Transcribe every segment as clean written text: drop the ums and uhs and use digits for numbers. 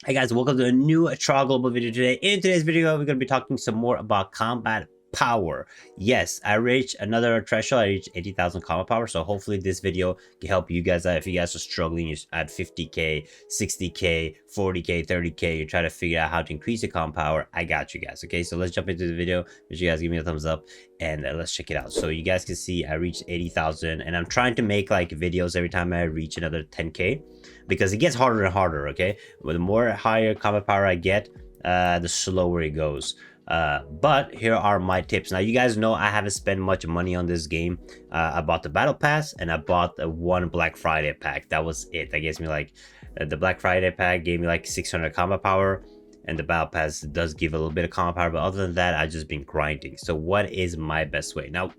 Hey guys, welcome to a new Traha Global video today. In today's video, we're going to be talking some more about combat power. Yes, I reached another threshold. I reached 80,000 combat power. So hopefully this video can help you guys out. If you guys are struggling, you're at 50k, 60k, 40k, 30k, you're trying to figure out how to increase your combat power, I got you guys. Okay, so let's jump into the video. Make sure you guys give me a thumbs up and let's check it out. So you guys can see I reached 80,000 and I'm trying to make like videos every time I reach another 10k because it gets harder and harder. Okay, but the more higher combat power I get, the slower it goes. But here are my tips. Now you guys know I haven't spent much money on this game. I bought the battle pass and I bought the one Black Friday pack. That was it. That gives me like the Black Friday pack gave me like 600 combat power, and the battle pass does give a little bit of combat power, but other than that I've just been grinding. So what is my best way? Now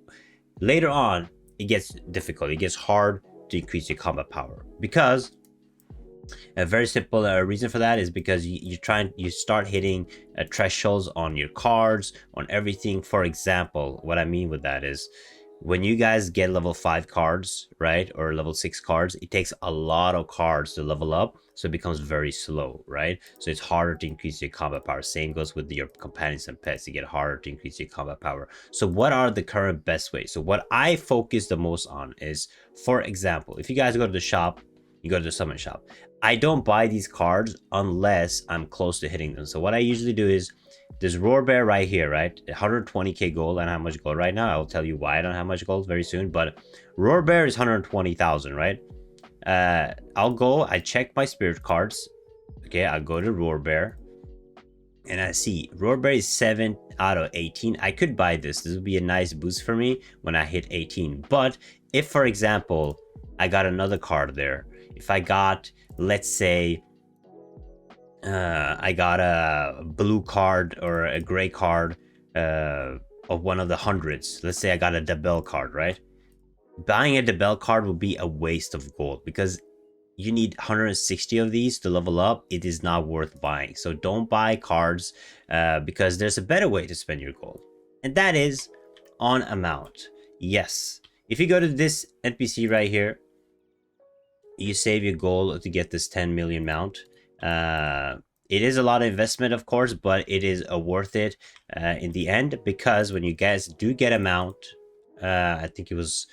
later on it gets difficult, it gets hard to increase your combat power because a very simple reason for that is because you start hitting thresholds on your cards, on everything. For example, what I mean with that is when you guys get level 5 cards, right, or level 6 cards, it takes a lot of cards to level up, so it becomes very slow, right? So it's harder to increase your combat power. Same goes with your companions and pets. You get harder to increase your combat power. So what are the current best ways? So what I focus the most on is, for example, if you guys go to the shop, you go to the summon shop, I don't buy these cards unless I'm close to hitting them. So what I usually do is this Roar Bear right here, right? 120k gold. I don't have much gold right now. I'll tell you why I don't have much gold very soon. But Roar Bear is 120,000, right? I check my spirit cards. Okay, I go to Roar Bear and I see Roar Bear is 7 out of 18. I could buy this. This would be a nice boost for me when I hit 18. But if, for example, I got another card there, if I got, let's say, I got a blue card or a gray card of one of the hundreds. Let's say I got a Debel card, right? Buying a Debel card would be a waste of gold because you need 160 of these to level up. It is not worth buying. So don't buy cards because there's a better way to spend your gold. And that is on amount. Yes. If you go to this NPC right here, you save your goal to get this 10 million mount. It is a lot of investment, of course, but it is worth it in the end, because when you guys do get a mount, I think it was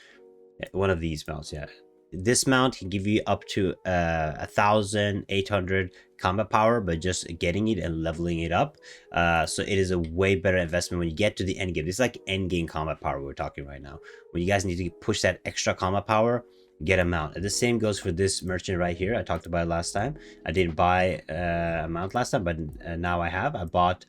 one of these mounts, yeah, this mount can give you up to 1,800 combat power by just getting it and leveling it up. So it is a way better investment when you get to the end game. This is like end game combat power we're talking right now, when you guys need to push that extra combat power, get a mount. And the same goes for this merchant right here. I talked about it last time. I didn't buy a mount last time, but now I have. I bought,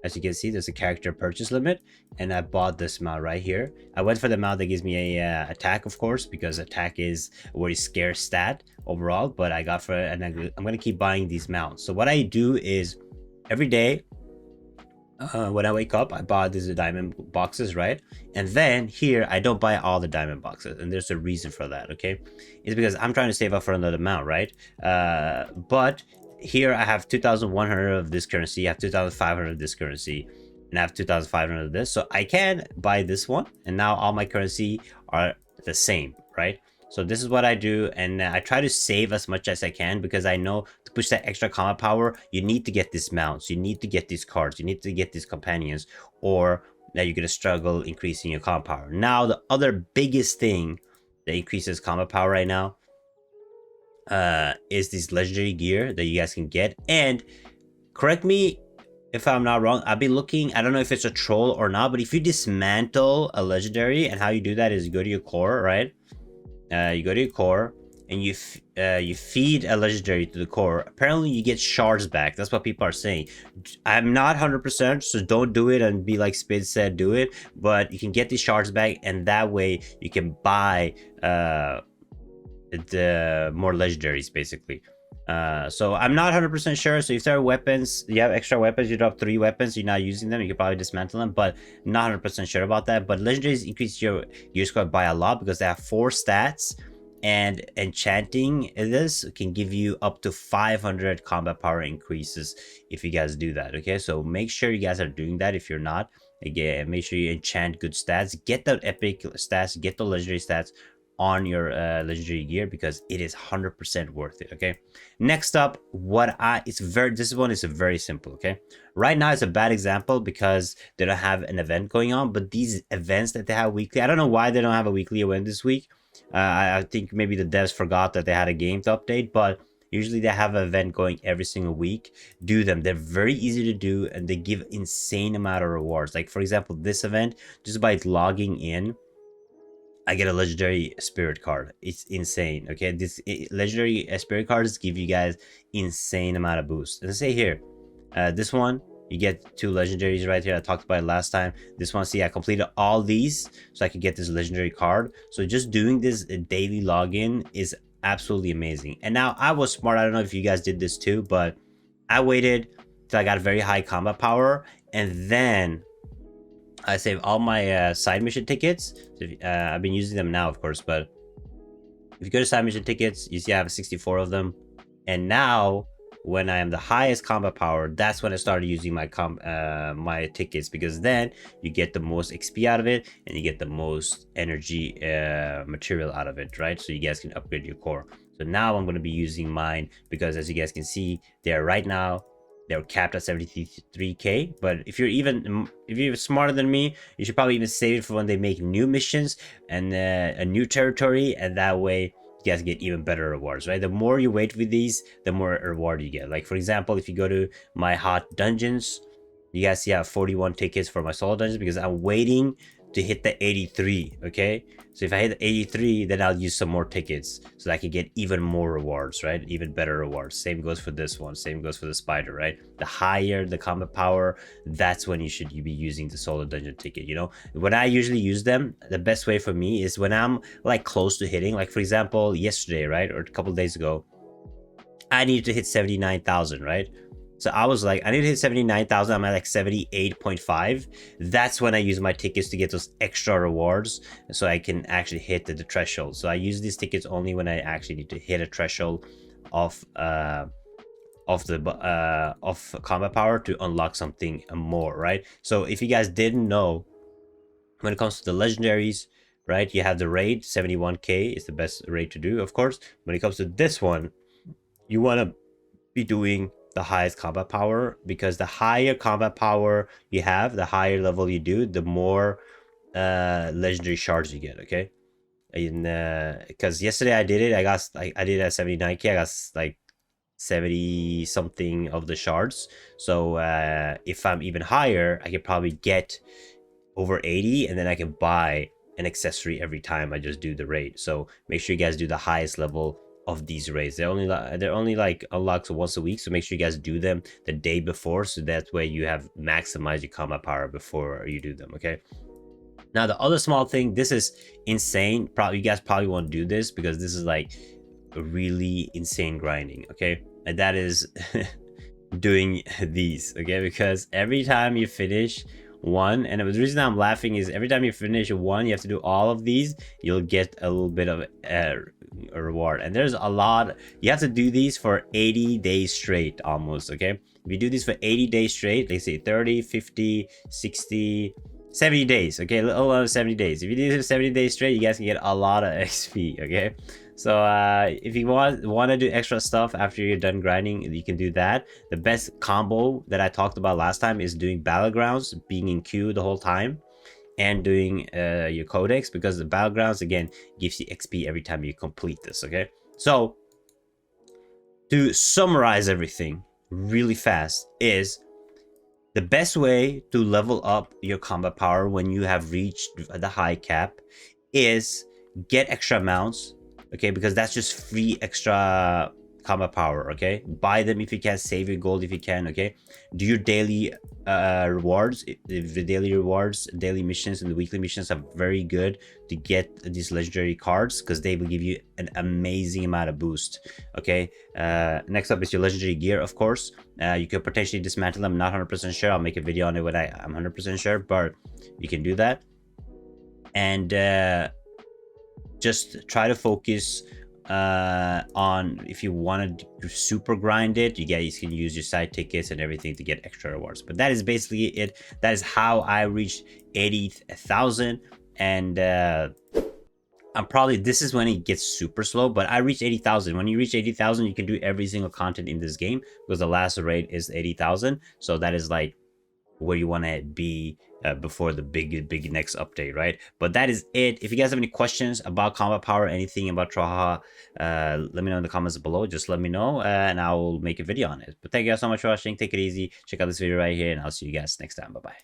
as you can see, there's a character purchase limit, and I bought this mount right here. I went for the mount that gives me a attack, of course, because attack is a very scarce stat overall, but I got for it, and I'm going to keep buying these mounts. So what I do is every day, when I wake up, I buy these diamond boxes, right? And then here I don't buy all the diamond boxes, and there's a reason for that. Okay, it's because I'm trying to save up for another mount, right? But here I have 2,100 of this currency, I have 2,500 of this currency, and I have 2,500 of this, so I can buy this one, and now all my currency are the same, right? So this is what I do, and I try to save as much as I can, because I know to push that extra combat power, you need to get these mounts, you need to get these cards, you need to get these companions, or that you're going to struggle increasing your combat power. Now, the other biggest thing that increases combat power right now is this legendary gear that you guys can get. And correct me if I'm not wrong, I've been looking, I don't know if it's a troll or not, but if you dismantle a legendary, and how you do that is you go to your core, right? You go to your core and you feed a legendary to the core. Apparently you get shards back. That's what people are saying. I'm not 100%, so don't do it and be like Spid said, do it. But you can get these shards back, and that way you can buy the more legendaries, basically. So I'm not 100% sure. So if there are weapons, you have extra weapons, you drop 3 weapons, you're not using them, you can probably dismantle them, but not 100% sure about that. But legendaries increase your gear score by a lot because they have 4 stats, and enchanting this can give you up to 500 combat power increases if you guys do that. Okay, so make sure you guys are doing that. If you're not, again, make sure you enchant good stats, get the epic stats, get the legendary stats on your legendary gear, because it is 100% worth it. Okay, next up, this one is very simple. Okay, right now it's a bad example because they don't have an event going on, but these events that they have weekly, I don't know why they don't have a weekly event this week. I think maybe the devs forgot that they had a game to update, but usually they have an event going every single week. Do them. They're very easy to do, and they give insane amount of rewards. Like for example, this event, just by logging in, I get a legendary spirit card. It's insane. Okay, this legendary spirit cards give you guys insane amount of boost. And say here, this one, you get 2 legendaries right here. I talked about it last time. This one, see, I completed all these so I could get this legendary card. So just doing this daily login is absolutely amazing. And now I was smart. I don't know if you guys did this too, but I waited till I got very high combat power, and then I saved all my side mission tickets. So I've been using them now, of course, but if you go to side mission tickets, you see I have 64 of them. And now when I am the highest combat power, that's when I started using my my tickets, because then you get the most XP out of it and you get the most energy material out of it, right? So you guys can upgrade your core. So now I'm going to be using mine, because as you guys can see, they're right now, they're capped at 73k. But if you're smarter than me, you should probably even save it for when they make new missions and a new territory, and that way you guys get even better rewards, right? The more you wait with these, the more reward you get. Like for example, if you go to my hot dungeons, you guys see I have 41 tickets for my solo dungeons, because I'm waiting to hit the 83. Okay, so if I hit the 83, then I'll use some more tickets so that I can get even more rewards, right? Even better rewards. Same goes for this one, same goes for the spider, right? The higher the combat power, that's when you should be using the solo dungeon ticket. You know, when I usually use them, the best way for me is when I'm like close to hitting, like for example yesterday, right, or a couple days ago, I needed to hit 79,000, right? So I was like, I need to hit 79,000. I'm at like 78.5. That's when I use my tickets to get those extra rewards, so I can actually hit the threshold. So I use these tickets only when I actually need to hit a threshold of combat power to unlock something more, right? So if you guys didn't know, when it comes to the legendaries, right, you have the raid. 71k is the best raid to do, of course. When it comes to this one, you want to be doing the highest combat power, because the higher combat power you have, the higher level you do, the more legendary shards you get. Okay, and because yesterday I did it, I did it at 79k. I got like 70 something of the shards. So if I'm even higher, I could probably get over 80, and then I can buy an accessory every time I just do the raid. So make sure you guys do the highest level of these raids. They're only like unlocked once a week, so make sure you guys do them the day before, so that way you have maximized your combat power before you do them. Okay, now the other small thing, this is insane, you guys probably won't do this, because this is like really insane grinding. Okay, and that is doing these. Okay, because every time you finish one, and the reason I'm laughing is every time you finish one, you have to do all of these, you'll get a little bit of a reward. And there's a lot, you have to do these for 80 days straight almost. Okay, if you do this for 80 days straight, let's say 30, 50, 60, 70 days, okay, a little over 70 days. If you do this for 70 days straight, you guys can get a lot of XP. Okay, so if you want to do extra stuff after you're done grinding, you can do that. The best combo that I talked about last time is doing battlegrounds, being in queue the whole time, and doing your codex, because the battlegrounds again gives you XP every time you complete this. Okay, so to summarize everything really fast, is the best way to level up your combat power when you have reached the high cap is get extra mounts. Okay, because that's just free extra combat power. Okay, buy them if you can, save your gold if you can. Okay, do your daily rewards. The daily rewards, daily missions, and the weekly missions are very good to get these legendary cards, because they will give you an amazing amount of boost. Okay, next up is your legendary gear. Of course, you could potentially dismantle them. Not 100% sure. I'll make a video on it when I'm 100% sure, but you can do that. And just try to focus on, if you want to super grind it, you guys can use your side tickets and everything to get extra rewards. But that is basically it. That is how I reached 80,000. And I'm probably, this is when it gets super slow, but I reached 80,000. When you reach 80,000, you can do every single content in this game because the last rate is 80,000. So that is like where you want to be before the big next update, right? But that is it. If you guys have any questions about combat power, anything about Traha, let me know in the comments below. Just let me know and I will make a video on it. But thank you guys so much for watching. Take it easy. Check out this video right here and I'll see you guys next time. Bye bye.